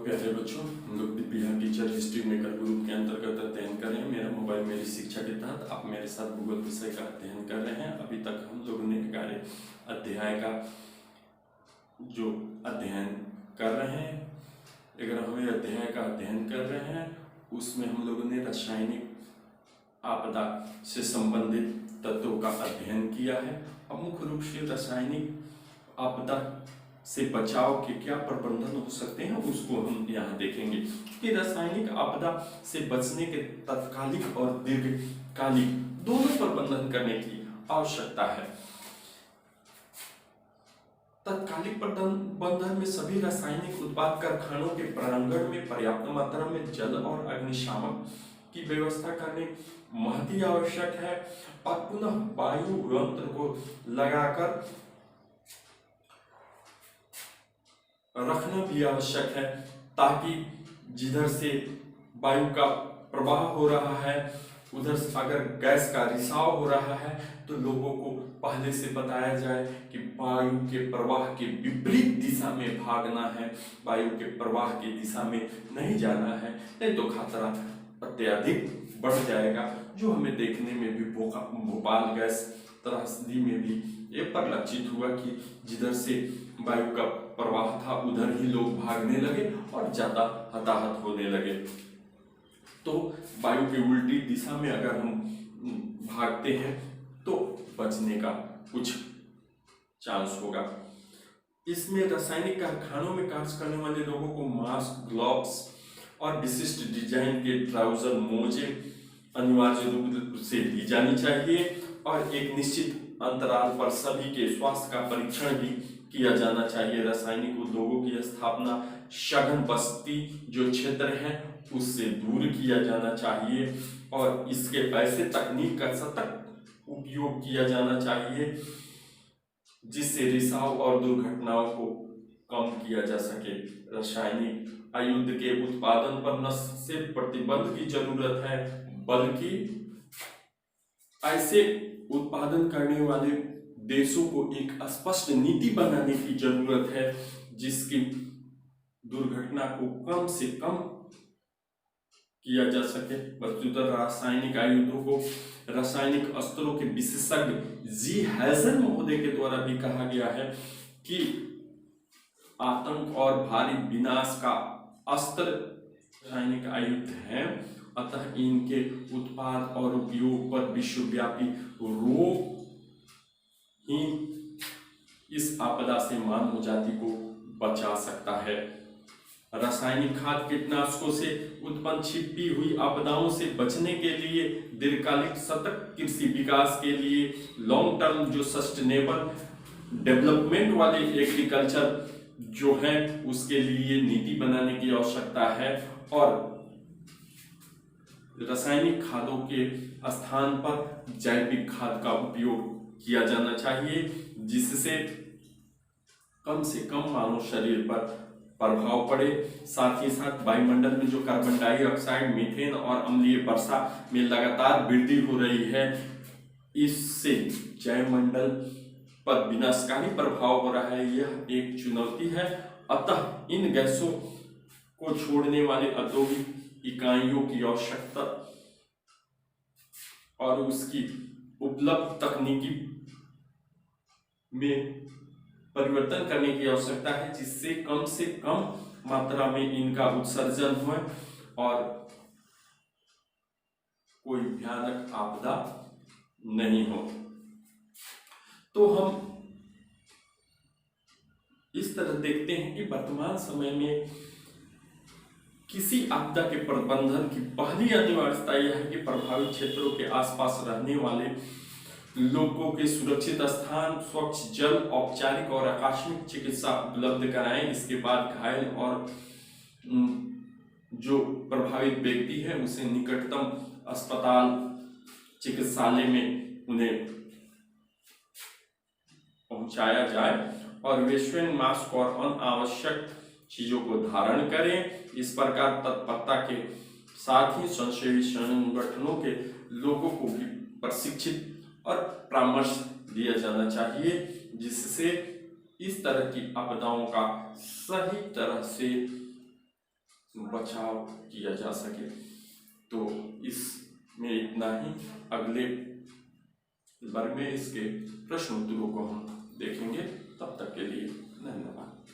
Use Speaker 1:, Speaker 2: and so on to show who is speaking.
Speaker 1: प्यारे बच्चों, हम लोग Bihar teacher history maker group के अंतर्गत अध्ययन कर रहे हैं। मेरा मोबाइल मेरी शिक्षा के तहत आप मेरे साथ भूगोल विषय का अध्ययन कर रहे हैं। अभी तक हम लोगों ने 11 अध्याय का जो अध्ययन कर रहे हैं, 11वें अध्याय का अध्ययन कर रहे हैं। उसमें हम लोगों ने रासायनिक आपदा से संबंधित तत्वों का अध्ययन किया है। अब मुख्य रूप से रासायनिक आपदा से बचाव के क्या प्रबंधन हो सकते हैं उसको हम यहाँ देखेंगे कि रासायनिक आपदा से बचने के तत्कालिक और दीर्घकालिक दोनों प्रबंधन करने की आवश्यकता है। तत्कालिक प्रबंधन में सभी रासायनिक उत्पाद कारखानों के प्रांगण में पर्याप्त मात्रा में जल और अग्निशामक की व्यवस्था करने महती आवश्यक है और पुनः वायु यंत्र को लगाकर रखना भी आवश्यक है, ताकि जिधर से वायु का प्रवाह हो रहा है उधर से अगर गैस का रिसाव हो रहा है तो लोगों को पहले से बताया जाए कि वायु के प्रवाह के विपरीत दिशा में भागना है, वायु के प्रवाह की दिशा में नहीं जाना है, नहीं तो खतरा अत्यधिक बढ़ जाएगा। जो हमें देखने में भी भोपाल गैस त्रासदी में भी ये परिलक्षित हुआ कि जिधर से वायु का प्रवाह था उधर ही लोग भागने लगे और ज्यादा हताहत होने लगे। तो वायु की उल्टी दिशा में अगर हम भागते हैं तो बचने का कुछ चांस होगा। इसमें रासायनिक कारखानों में कार्य करने वाले लोगों को मास्क, ग्लव्स और विशिष्ट डिजाइन के ट्राउजर, मोजे अनिवार्य रूप से ली जानी चाहिए और एक निश्चित अंतराल पर सभी के स्वास्थ्य का परीक्षण भी किया जाना चाहिए। रासायनिक उद्योगों की स्थापना सघन बस्ती जो क्षेत्र है उससे दूर किया जाना चाहिए और इसके ऐसे तकनीक का सतत उपयोग किया जाना चाहिए जिससे रिसाव और दुर्घटनाओं को कम किया जा सके। रासायनिक आयुध के उत्पादन पर न सिर्फ प्रतिबंध की जरूरत है बल्कि ऐसे उत्पादन करने वाले देशों को एक स्पष्ट नीति बनाने की जरूरत है जिसकी दुर्घटना को कम से कम किया जा सके। वस्तुतः रासायनिक आयुधों को रासायनिक अस्त्रों के विशेषज्ञ जी हैजन महोदय के द्वारा भी कहा गया है कि आतंक और भारी विनाश का अस्त्र रासायनिक आयुध हैं, अतः इनके उत्पाद और उपयोग पर विश्वव्यापी रोक ही इस आपदा से मानव जाति को बचा सकता है। रासायनिक खाद कीटनाशकों से उत्पन्न छिपी हुई आपदाओं से बचने के लिए दीर्घकालिक सतत कृषि विकास के लिए लॉन्ग टर्म जो सस्टेनेबल डेवलपमेंट वाले एग्रीकल्चर जो है उसके लिए नीति बनाने की आवश्यकता है और रासायनिक खादों के स्थान पर जैविक खाद का उपयोग किया जाना चाहिए जिससे कम से कम मानव शरीर पर प्रभाव पड़े। साथ ही साथ वायुमंडल में जो कार्बन डाइऑक्साइड, मीथेन और अम्लीय वर्षा में लगातार वृद्धि हो रही है इससे जैवमंडल पर विनाशकारी प्रभाव हो रहा है, यह एक चुनौती है। अतः इन गैसों को छोड़ने वाले औद्योगिक इकाइयों की आवश्यकता और उसकी उपलब्ध तकनीकी में परिवर्तन करने की आवश्यकता है जिससे कम से कम मात्रा में इनका उत्सर्जन हो और कोई भयानक आपदा नहीं हो। तो हम इस तरह देखते हैं कि वर्तमान समय में किसी आपदा के प्रबंधन की पहली अनिवार्यता यह है कि प्रभावित क्षेत्रों के आसपास रहने वाले लोगों के सुरक्षित स्थान, स्वच्छ जल, औपचारिक और आकस्मिक चिकित्सा उपलब्ध कराएं। इसके बाद घायल और जो प्रभावित व्यक्ति है उसे निकटतम अस्पताल, चिकित्सालय में उन्हें पहुंचाया जाए और वे स्वयं मास्क और अनावश्यक चीजों को धारण करें। इस प्रकार तत्परता के साथ ही स्वयंसेवी संगठनों के लोगों को भी प्रशिक्षित और परामर्श दिया जाना चाहिए जिससे इस तरह की आपदाओं का सही तरह से बचाव किया जा सके। तो इसमें इतना ही। अगले वर्ग में इसके प्रश्न उत्तरों को हम देखेंगे। तब तक के लिए धन्यवाद।